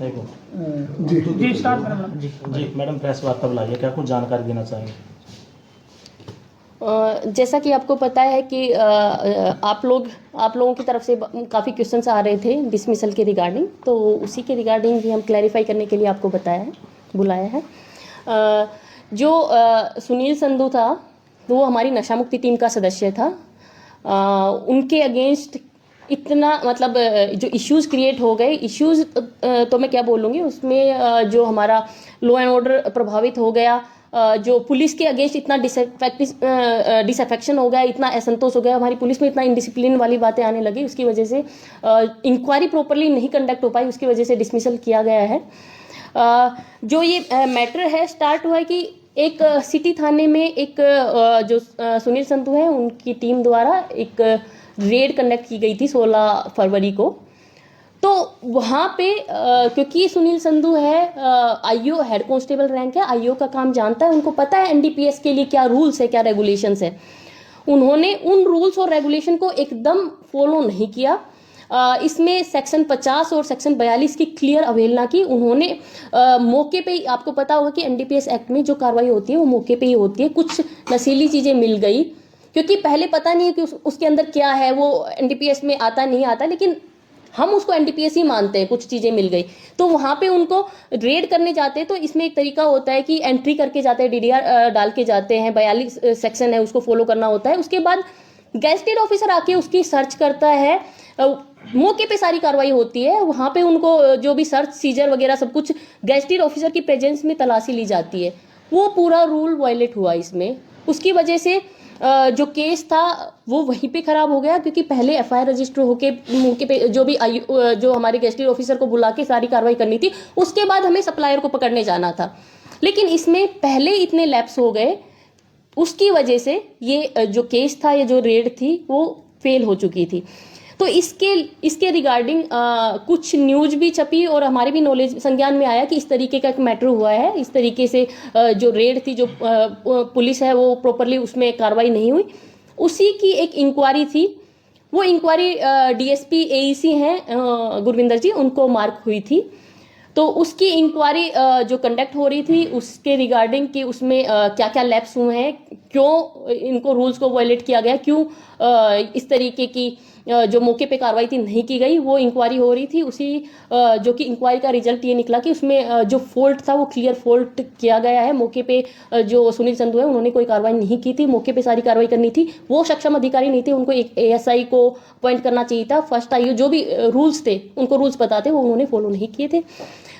एक मिनट। जी स्टार्ट करें मैडम। जी madam, press वार्ता बुलाइए, क्या कुछ जानकारी देना चाहेंगे? जैसा कि आपको पता है कि आप लोगों की तरफ से काफ़ी क्वेश्चंस आ रहे थे डिसमिसल के रिगार्डिंग, तो उसी के रिगार्डिंग ही हम क्लैरिफाई करने के लिए आपको बुलाया है। जो सुनील संधू था, वो हमारी नशा मुक्ति टीम का सदस्य था। उनके अगेंस्ट इतना मतलब जो इश्यूज क्रिएट हो गए, इश्यूज तो मैं क्या बोलूँगी, उसमें जो हमारा लॉ एंड ऑर्डर प्रभावित हो गया, जो पुलिस के अगेंस्ट इतना डिसअफेक्शन हो गया, इतना असंतोष हो गया, हमारी पुलिस में इतना इनडिसिप्लिन वाली बातें आने लगी, उसकी वजह से इंक्वायरी प्रॉपरली नहीं कंडक्ट हो पाई, उसकी वजह से डिसमिसल किया गया है। जो ये मैटर है स्टार्ट हुआ है कि एक सिटी थाने में एक जो सुनील संधू है, उनकी टीम द्वारा एक रेड कंडक्ट की गई थी 16 फरवरी को। तो वहाँ पे क्योंकि सुनील संधू है आईओ हेड कांस्टेबल रैंक है, आईओ का काम जानता है, उनको पता है एनडीपीएस के लिए क्या रूल्स है, क्या रेगुलेशंस है। उन्होंने उन रूल्स और रेगुलेशन को एकदम फॉलो नहीं किया। इसमें सेक्शन 50 और सेक्शन 42 की क्लियर अवहेलना की उन्होंने। मौके पे, आपको पता होगा कि एनडीपीएस एक्ट में जो कार्रवाई होती है वो मौके पे ही होती है। कुछ नशीली चीजें मिल गई, क्योंकि पहले पता नहीं है कि उसके अंदर क्या है, वो एनडीपीएस में आता नहीं आता, लेकिन हम उसको एनडीपीएस ही मानते हैं। कुछ चीजें मिल गई तो वहां पे उनको रेड करने जाते हैं, तो इसमें एक तरीका होता है कि एंट्री करके जाते हैं, डीडीआर डाल के जाते हैं, 42 सेक्शन है उसको फॉलो करना होता है। उसके बाद गेस्टेड ऑफिसर आके उसकी सर्च करता है, मौके पे सारी कार्रवाई होती है, वहां पे उनको जो भी सर्च सीजर वगैरह सब कुछ गेस्टेड ऑफिसर की प्रेजेंस में तलाशी ली जाती है। वो पूरा रूल वायलेट हुआ इसमें, उसकी वजह से जो केस था वो वहीं पे खराब हो गया, क्योंकि पहले एफआईआर रजिस्टर होके मौके पे जो हमारे गेस्टेड ऑफिसर को बुला के सारी कार्रवाई करनी थी, उसके बाद हमें सप्लायर को पकड़ने जाना था। लेकिन इसमें पहले इतने लैप्स हो गए, उसकी वजह से ये जो केस था, ये जो रेड थी, वो फेल हो चुकी थी। तो इसके रिगार्डिंग कुछ न्यूज भी छपी और हमारे भी नॉलेज संज्ञान में आया कि इस तरीके का एक मैटर हुआ है। इस तरीके से जो रेड थी, जो पुलिस है वो प्रॉपरली उसमें कार्रवाई नहीं हुई। उसी की एक इंक्वायरी थी, वो इंक्वायरी डीएसपी एईसी हैं गुरविंदर जी, उनको मार्क हुई थी। तो उसकी इंक्वायरी जो कंडक्ट हो रही थी उसके रिगार्डिंग कि उसमें क्या क्या लैप्स हुए हैं, क्यों इनको रूल्स को वायलेट किया गया, क्यों इस तरीके की जो मौके पे कार्रवाई थी नहीं की गई, वो इंक्वायरी हो रही थी। उसी जो कि इंक्वायरी का रिजल्ट ये निकला कि उसमें जो फॉल्ट था वो क्लियर फॉल्ट किया गया है। मौके पे जो सुनील संधू है उन्होंने कोई कार्रवाई नहीं की थी, मौके पे सारी कार्रवाई करनी थी, वो सक्षम अधिकारी नहीं थे, उनको एक एएसआई को अपॉइंट करना चाहिए था। फर्स्ट आईओ जो भी रूल्स थे, उनको रूल्स पता थे, वो उन्होंने फॉलो नहीं किए थे।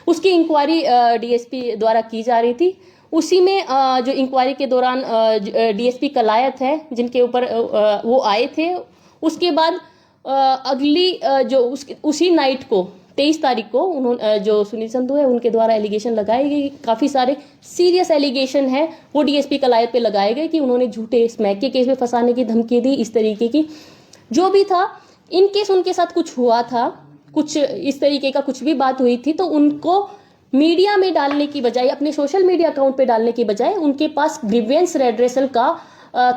उसकी इंक्वायरी डीएसपी द्वारा की जा रही थी। उसी में जो इंक्वायरी के दौरान डीएसपी कलायत है जिनके ऊपर वो आए थे। उसके बाद अगली जो उसी नाइट को 23 तारीख को उन्होंने जो सुनील संधू है उनके द्वारा एलिगेशन लगाए गए, काफ़ी सारे सीरियस एलिगेशन है वो डीएसपी कलायत पे लगाए गए कि उन्होंने झूठे स्मैक के केस में फंसाने की धमकी दी। इस तरीके की जो भी था, इन केस उनके साथ कुछ हुआ था, कुछ इस तरीके का कुछ भी बात हुई थी, तो उनको मीडिया में डालने की बजाय, अपने सोशल मीडिया अकाउंट पे डालने की बजाय, उनके पास ग्रीवेंस रेड्रेसल का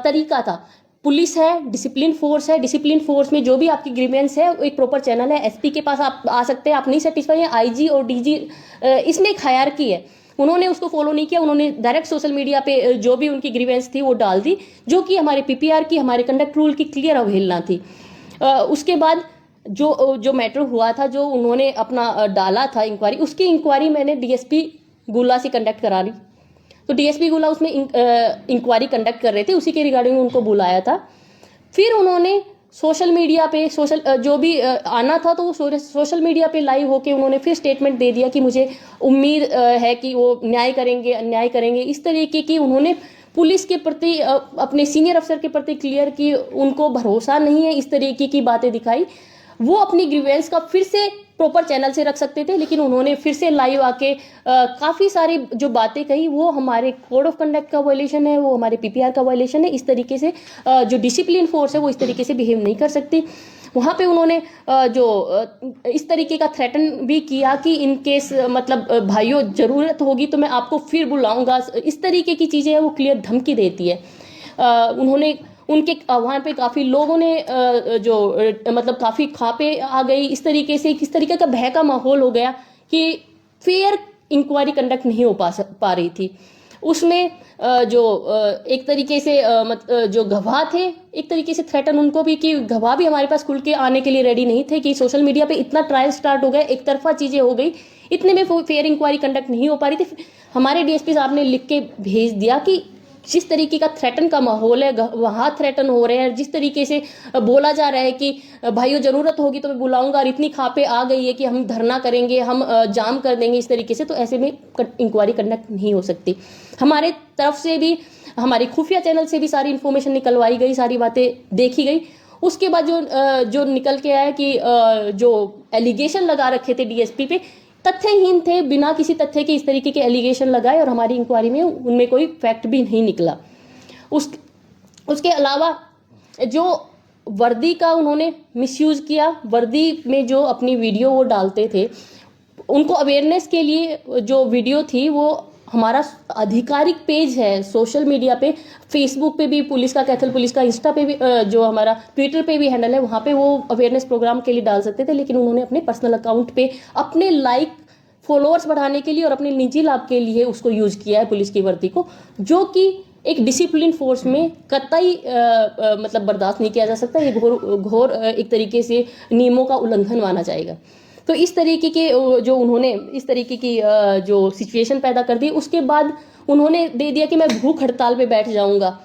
तरीका था। पुलिस है, डिसिप्लिन फोर्स है, डिसिप्लिन फोर्स में जो भी आपकी ग्रीवेंस है एक प्रॉपर चैनल है, एसपी के पास आप आ सकते हैं। आप नहीं सेटिस्फाई है, आईजी और डीजी, इसमें एक हायरार्की है, उन्होंने उसको फॉलो नहीं किया। उन्होंने डायरेक्ट सोशल मीडिया पे जो भी उनकी ग्रीवेंस थी वो डाल दी, जो कि हमारे पीपीआर की, हमारे कंडक्ट रूल की क्लियर अवहेलना थी। उसके बाद जो मैटर हुआ था, जो उन्होंने अपना डाला था इंक्वायरी, उसकी इंक्वायरी मैंने डीएसपी गुला से कंडक्ट करा रही। तो डीएसपी गुला उसमें इंक्वायरी कंडक्ट कर रहे थे, उसी के रिगार्डिंग उनको बुलाया था। फिर उन्होंने सोशल मीडिया पे जो भी आना था, तो वो सोशल मीडिया पे लाइव होके उन्होंने फिर स्टेटमेंट दे दिया कि मुझे उम्मीद है कि वो न्याय करेंगे। इस तरीके की उन्होंने पुलिस के प्रति, अपने सीनियर अफसर के प्रति क्लियर की उनको भरोसा नहीं है, इस तरीके की बातें दिखाई। वो अपनी ग्रीवेंस का फिर से प्रॉपर चैनल से रख सकते थे, लेकिन उन्होंने फिर से लाइव आके काफ़ी सारी जो बातें कही, वो हमारे कोड ऑफ कंडक्ट का वायलेशन है, वो हमारे पीपीआर का वायलेशन है। इस तरीके से जो डिसिप्लिन फोर्स है वो इस तरीके से बिहेव नहीं कर सकती। वहाँ पे उन्होंने इस तरीके का थ्रेटन भी किया कि इन केस मतलब भाइयों ज़रूरत होगी तो मैं आपको फिर बुलाऊंगा, इस तरीके की चीज़ें हैं, वो क्लियर धमकी देती है। उन्होंने उनके वहाँ पे काफ़ी लोगों ने मतलब काफ़ी खापे आ गई, इस तरीके से किस तरीके का भय का माहौल हो गया कि फेयर इंक्वायरी कंडक्ट नहीं हो पा रही थी। उसमें जो एक तरीके से जो गवाह थे, एक तरीके से थ्रेटन उनको भी कि गवाह भी हमारे पास खुल के आने के लिए रेडी नहीं थे कि सोशल मीडिया पे इतना ट्रायल स्टार्ट हो गया, एक तरफा चीजें हो गई, इतने में फेयर इंक्वायरी कंडक्ट नहीं हो पा रही थी। हमारे डीएसपी साहब ने लिख के भेज दिया कि जिस तरीके का थ्रेटन का माहौल है, वहाँ थ्रेटन हो रहे हैं, जिस तरीके से बोला जा रहा है कि भाइयों जरूरत होगी तो मैं बुलाऊंगा, और इतनी खापे आ गई है कि हम धरना करेंगे, हम जाम कर देंगे, इस तरीके से, तो ऐसे में इंक्वायरी कंडक्ट नहीं हो सकती। हमारे तरफ से भी, हमारी खुफिया चैनल से भी सारी इन्फॉर्मेशन निकलवाई गई, सारी बातें देखी गई। उसके बाद जो निकल के आया कि जो एलिगेशन लगा रखे थे डीएसपी पे तथ्यहीन थे, बिना किसी तथ्य के इस तरीके के एलिगेशन लगाए, और हमारी इंक्वायरी में उनमें कोई फैक्ट भी नहीं निकला। उसके अलावा जो वर्दी का उन्होंने मिसयूज किया, वर्दी में जो अपनी वीडियो वो डालते थे, उनको अवेयरनेस के लिए जो वीडियो थी वो हमारा आधिकारिक पेज है सोशल मीडिया पे, फेसबुक पे भी पुलिस का, कैथल पुलिस का, इंस्टा पे भी, जो हमारा ट्विटर पे भी हैंडल है, वहाँ पे वो अवेयरनेस प्रोग्राम के लिए डाल सकते थे, लेकिन उन्होंने अपने पर्सनल अकाउंट पे अपने लाइक फॉलोअर्स बढ़ाने के लिए और अपने निजी लाभ के लिए उसको यूज किया है पुलिस की वर्दी को, जो कि एक डिसिप्लिन फोर्स में कतई मतलब बर्दाश्त नहीं किया जा सकता। ये घोर एक तरीके से नियमों का उल्लंघन माना जाएगा। तो इस तरीके के जो उन्होंने इस तरीके की जो सिचुएशन पैदा कर दी, उसके बाद उन्होंने दे दिया कि मैं भूख हड़ताल पे बैठ जाऊंगा।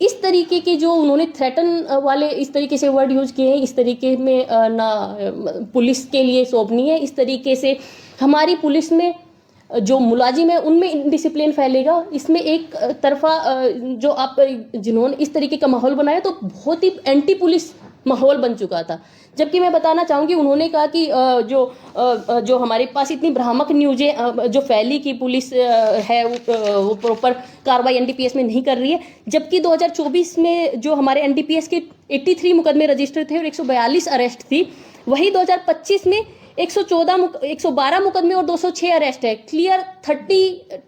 इस तरीके के जो उन्होंने थ्रेटन वाले इस तरीके से वर्ड यूज किए हैं, इस तरीके में ना पुलिस के लिए शोभनीय है। इस तरीके से हमारी पुलिस में जो मुलाजिम है उनमें इनडिसिप्लिन फैलेगा। इसमें एक तरफा जो आप जिन्होंने इस तरीके का माहौल बनाया तो बहुत ही एंटी पुलिस माहौल बन चुका था। जबकि मैं बताना चाहूंगी, उन्होंने कहा कि जो हमारे पास इतनी भ्रामक न्यूज़ें जो फैली कि पुलिस है वो प्रॉपर कार्रवाई एनडीपीएस में नहीं कर रही है, जबकि 2024 में जो हमारे एनडीपीएस के 83 मुकदमे रजिस्टर थे और 142 अरेस्ट थी, वही 2025 में 112 मुकदमे और 206 अरेस्ट है। क्लियर 30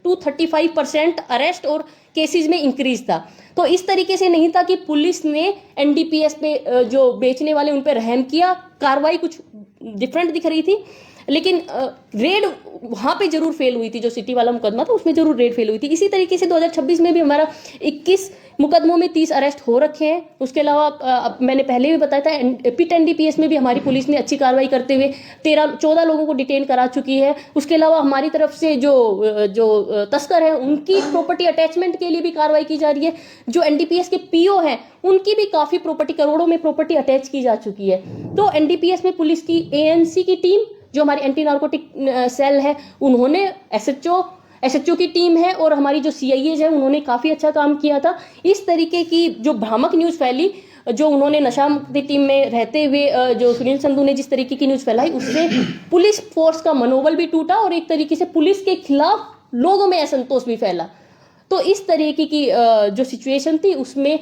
to 35% अरेस्ट और केसेस में इंक्रीज था। तो इस तरीके से नहीं था कि पुलिस ने एनडीपीएस पे जो बेचने वाले उन पे रहम किया, कार्रवाई कुछ डिफरेंट दिख रही थी, लेकिन रेड वहां पे जरूर फेल हुई थी। जो सिटी वाला मुकदमा था उसमें जरूर रेड फेल हुई थी। इसी तरीके से 2026 में भी हमारा 21 मुकदमों में 30 अरेस्ट हो रखे हैं। उसके अलावा मैंने पहले भी बताया था, पिट एनडीपीएस में भी हमारी पुलिस ने अच्छी कार्रवाई करते हुए 14 लोगों को डिटेन करा चुकी है। उसके अलावा हमारी तरफ से जो तस्कर है उनकी प्रॉपर्टी अटैचमेंट के लिए भी कार्रवाई की जा रही है। जो एनडीपीएस के पीओ हैं उनकी भी काफी प्रॉपर्टी, करोड़ों में प्रॉपर्टी अटैच की जा चुकी है। तो एनडीपीएस में पुलिस की एएनसी की टीम, जो हमारी एंटी नार्कोटिक सेल है, उन्होंने एसएचओ की टीम है, और हमारी जो सीआईए है उन्होंने काफी अच्छा काम किया था। इस तरीके की जो भ्रामक न्यूज फैली, जो उन्होंने नशा मुक्ति टीम में रहते हुए जो सुनील संधू ने जिस तरीके की न्यूज फैलाई, उससे पुलिस फोर्स का मनोबल भी टूटा और एक तरीके से पुलिस के खिलाफ लोगों में असंतोष भी फैला। तो इस तरीके की जो सिचुएशन थी उसमें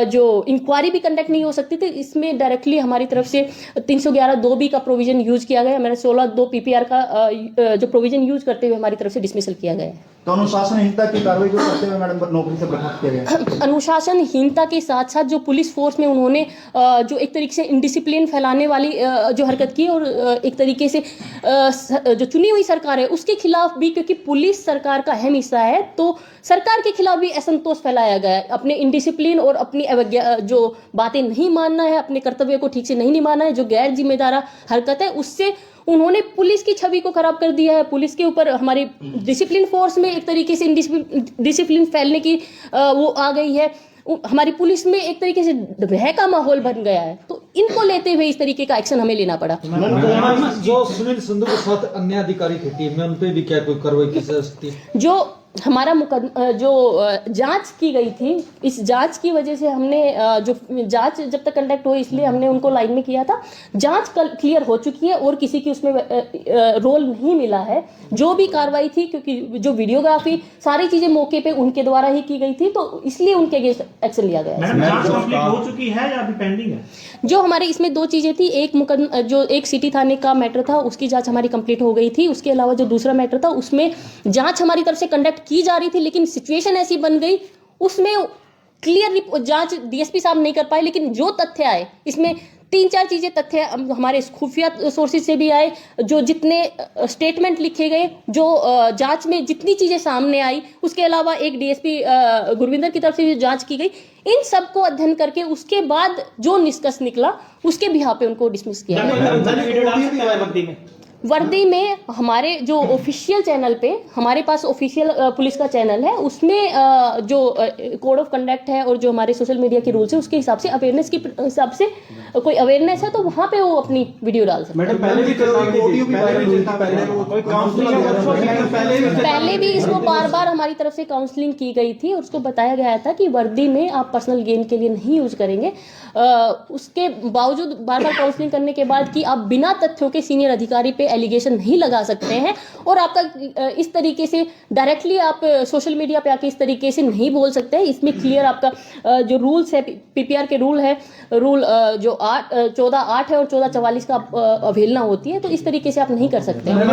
जो इंक्वायरी भी कंडक्ट नहीं हो सकती थी। इसमें डायरेक्टली हमारी तरफ से 311(2)B का प्रोविजन यूज किया गया। हमारे 16(2) PPR का जो प्रोविजन यूज करते हुए हमारी तरफ से डिसमिसल किया गया है। तो अनुशासनहीनता की कार्रवाई को करते हुए मैडम नौकरी से बर्खास्त किया गया। अनुशासनहीनता के साथ साथ जो पुलिस फोर्स में उन्होंने जो एक तरीके से इनडिसिप्लिन फैलाने वाली जो हरकत की, और एक तरीके से जो चुनी हुई सरकार है उसके खिलाफ भी, क्योंकि पुलिस सरकार का अहम हिस्सा है, तो सरकार के खिलाफ भी असंतोष फैलाया गया है। अपने इनडिसिप्लिन और अपनी जो बातें नहीं मानना है, अपने कर्तव्य को ठीक से नहीं निभाना है, जो गैर जिम्मेदार हरकत है, उससे उन्होंने पुलिस की छवि को खराब कर दिया है। पुलिस के ऊपर हमारी डिसिप्लिन फोर्स में एक तरीके से डिसिप्लिन फैलने की वो आ गई है। हमारी पुलिस में एक तरीके से भय का माहौल बन गया है। तो इनको लेते हुए इस तरीके का एक्शन हमें लेना पड़ा। जो सुनील संधू के साथ अन्य अधिकारी थे टीम में, उन पे भी क्या कोई कार्रवाई की जा सकती है? जो हमारा जो जांच की गई थी, इस जांच की वजह से हमने जो जांच जब तक कंडक्ट हुई, इसलिए हमने उनको लाइन में किया था। जांच क्लियर हो चुकी है और किसी की उसमें रोल नहीं मिला है। जो भी कार्रवाई थी, क्योंकि जो वीडियोग्राफी सारी चीजें मौके पे उनके द्वारा ही की गई थी, तो इसलिए उनके अगेंस्ट एक्शन लिया गया। जांच कंप्लीट हो चुकी है या अभी पेंडिंग है? जो हमारे इसमें दो चीजें थी, एक मुकदमा जो एक सिटी थाने का मैटर था उसकी जांच हमारी कंप्लीट हो गई थी। उसके अलावा जो दूसरा मैटर था उसमें जांच हमारी तरफ से कंडक्ट की जा रही थी, लेकिन सिचुएशन ऐसी बन गई, उसमें क्लियर जांच डीएसपी साहब नहीं कर पाए। लेकिन जो तथ्य आए, इसमें 3-4 चीजें तथ्य हमारे खुफिया सोर्सेज से भी आए, जो जितने स्टेटमेंट लिखे गए, जो जांच में जितनी चीजें सामने आई, उसके अलावा एक डीएसपी गुरविंदर की तरफ से जो जांच की गई, इन सब को अध्ययन करके उसके बाद जो निष्कर्ष निकला उसके बिहाफ पे उनको डिसमिस किया गया। वर्दी में हमारे जो ऑफिशियल चैनल पे, हमारे पास ऑफिशियल पुलिस का चैनल है, उसमें जो कोड ऑफ कंडक्ट है और जो हमारे सोशल मीडिया के रूल्स है उसके हिसाब से, अवेयरनेस के हिसाब से कोई अवेयरनेस है तो वहाँ पे वो अपनी वीडियो डाल सकते हैं। पहले भी इसको बार बार हमारी तरफ से काउंसलिंग की गई थी और उसको बताया गया था कि वर्दी में आप पर्सनल गेन के लिए नहीं यूज करेंगे। उसके बावजूद बार बार काउंसलिंग करने के बाद कि आप बिना तथ्यों के सीनियर अधिकारी पे एलिगेशन नहीं लगा सकते हैं और आपका इस तरीके से डायरेक्टली आप सोशल मीडिया पे आके इस तरीके से नहीं बोल सकते हैं। इसमें क्लियर आपका जो रूल्स है, पीपीआर के रूल है, रूल जो 14(8) है और 14(44) का अवहेलना होती है, तो इस तरीके से आप नहीं कर सकते। मैम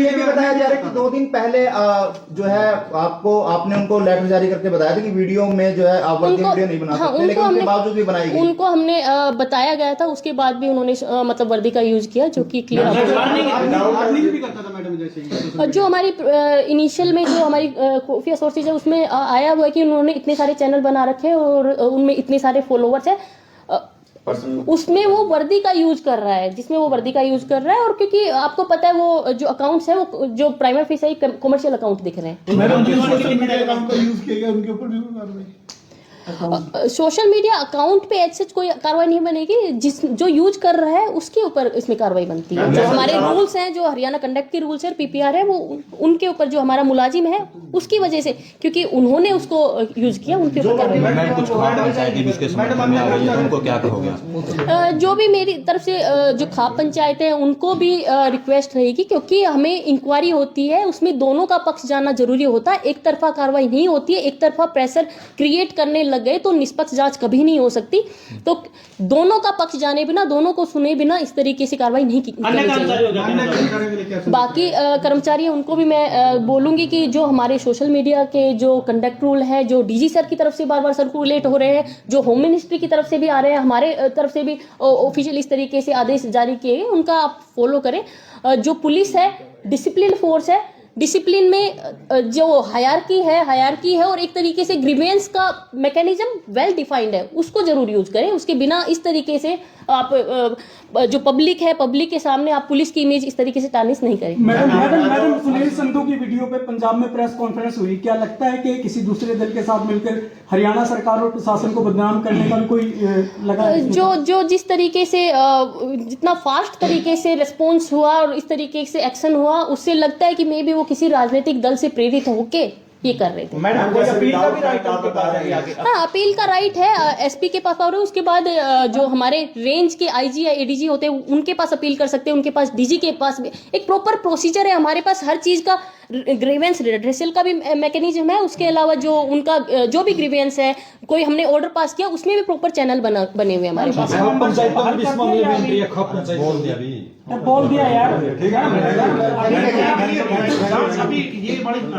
ये भी बताया जा रहा है कि 2 दिन पहले जो है आपने उनको लेटर जारी करके बताया था कि वीडियो में जो है आप वीडियो नहीं बना सकते, लेकिन उनके बावजूद भी बनाई गई। उनको हमने बताया गया था, उसके बाद भी उन्होंने मतलब वर्दी का यूज किया, जो कि क्लियर जो हमारी इनिशियल में जो हमारी खुफिया सोर्सेज है उसमें आया हुआ है कि उन्होंने इतने सारे चैनल बना रखे हैं और उनमें इतने सारे फॉलोवर्स है, उसमें वो वर्दी का यूज कर रहा है, जिसमें वो वर्दी का यूज कर रहा है। और क्योंकि आपको पता है वो जो अकाउंट्स है वो जो प्राइमरी फीस है कमर्शियल अकाउंट दिख रहे हैं। सोशल मीडिया अकाउंट पे ऐसे कोई कार्रवाई नहीं बनेगी, जो यूज कर रहा है उसके ऊपर इसमें कार्रवाई बनती है। जो हमारे रूल्स हैं, जो हरियाणा कंडक्ट के रूल्स है, पीपीआर है, वो उनके ऊपर जो हमारा मुलाजिम है उसकी वजह से, क्योंकि उन्होंने उसको यूज किया, उनके ऊपर कार्रवाई। जो भी मेरी तरफ से जो खाप पंचायत है उनको भी रिक्वेस्ट रहेगी, क्योंकि हमें इंक्वायरी होती है, उसमें दोनों का पक्ष जानना जरूरी होता है। एक तरफा कार्रवाई नहीं होती है, एक तरफा प्रेशर क्रिएट करने लग गए तो निष्पक्ष जांच कभी नहीं हो सकती। तो दोनों का पक्ष जाने बिना, दोनों को सुने बिना इस तरीके से कार्रवाई नहीं करनी चाहिए। बाकी कर्मचारी उनको भी मैं बोलूंगी कि जो हमारे सोशल मीडिया के जो कंडक्ट रूल है, जो डीजी सर की तरफ से बार बार सर्कुलेट हो रहे हैं, जो होम मिनिस्ट्री की तरफ से भी आ रहे हैं, हमारे तरफ से भी ऑफिशियल इस तरीके से आदेश जारी किए गए, उनका आप फॉलो करें। जो पुलिस है डिसिप्लिन फोर्स है, डिसिप्लिन में जो हायरार्की है और एक तरीके से ग्रीवेंस का मैकेनिज्म वेल डिफाइंड है, उसको जरूर यूज करें। उसके बिना इस तरीके से आप जो पब्लिक है, पब्लिक के सामने आप पुलिस की इमेज इस तरीके से टार्निश नहीं करें। मैडम सुनील संधू की वीडियो पे पंजाब में प्रेस कॉन्फ्रेंस हुई, क्या लगता है कि किसी दूसरे दल के साथ मिलकर हरियाणा सरकार और प्रशासन को बदनाम करने का भी कोई लगा? जो जिस तरीके से जितना फास्ट तरीके से रिस्पॉन्स हुआ और इस तरीके से एक्शन हुआ, उससे लगता है कि मे बी वो किसी राजनीतिक दल से प्रेरित होके ये कर रहे थे। मैडम कोई अपील का भी राइट है? हाँ, अपील का राइट है, एसपी के पास और उसके बाद जो हमारे रेंज के आईजी या एडीजी होते हैं उनके पास अपील कर सकते हैं, उनके पास डीजी के पास भी एक प्रॉपर प्रोसीजर है हमारे पास। हर चीज का ग्रीवेंस रिड्रेसल का भी मैकेनिज्म है। उसके अलावा जो उनका जो भी ग्रीवेंस है, कोई हमने ऑर्डर पास किया, उसमें भी प्रॉपर चैनल बने हुए हमारे पास। बोल दिया यार,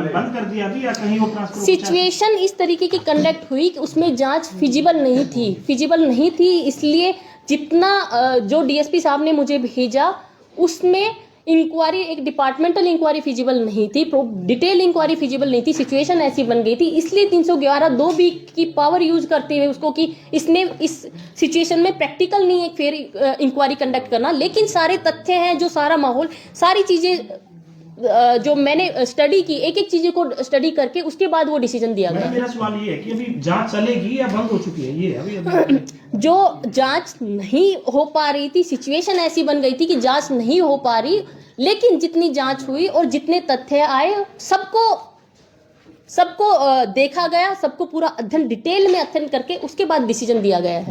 बंद कर दिया अभी या कहीं वो सिचुएशन इस तरीके की कंडक्ट हुई कि उसमें जांच फिजिबल नहीं थी। इसलिए जितना जो डीएसपी साहब ने मुझे भेजा उसमें इंक्वायरी, एक डिपार्टमेंटल इंक्वायरी फिजिबल नहीं थी, डिटेल इंक्वायरी फिजिबल नहीं थी। सिचुएशन ऐसी बन गई थी, इसलिए 311(2)B की पावर यूज करते हुए उसको कि इसने इस सिचुएशन में प्रैक्टिकल नहीं है फेयर इंक्वायरी कंडक्ट करना, लेकिन सारे तथ्य हैं, जो सारा माहौल, सारी चीजें जो मैंने स्टडी की, एक एक चीजों को स्टडी करके उसके बाद वो डिसीजन दिया गया। मेरा सवाल ये है कि अभी जांच चलेगी या बंद हो चुकी है? ये अभी जो जांच नहीं हो पा रही थी, सिचुएशन ऐसी बन गई थी कि जांच नहीं हो पा रही, लेकिन जितनी जांच हुई और जितने तथ्य आए सबको देखा गया, सबको पूरा अध्ययन डिटेल में अध्ययन करके उसके बाद डिसीजन दिया गया है।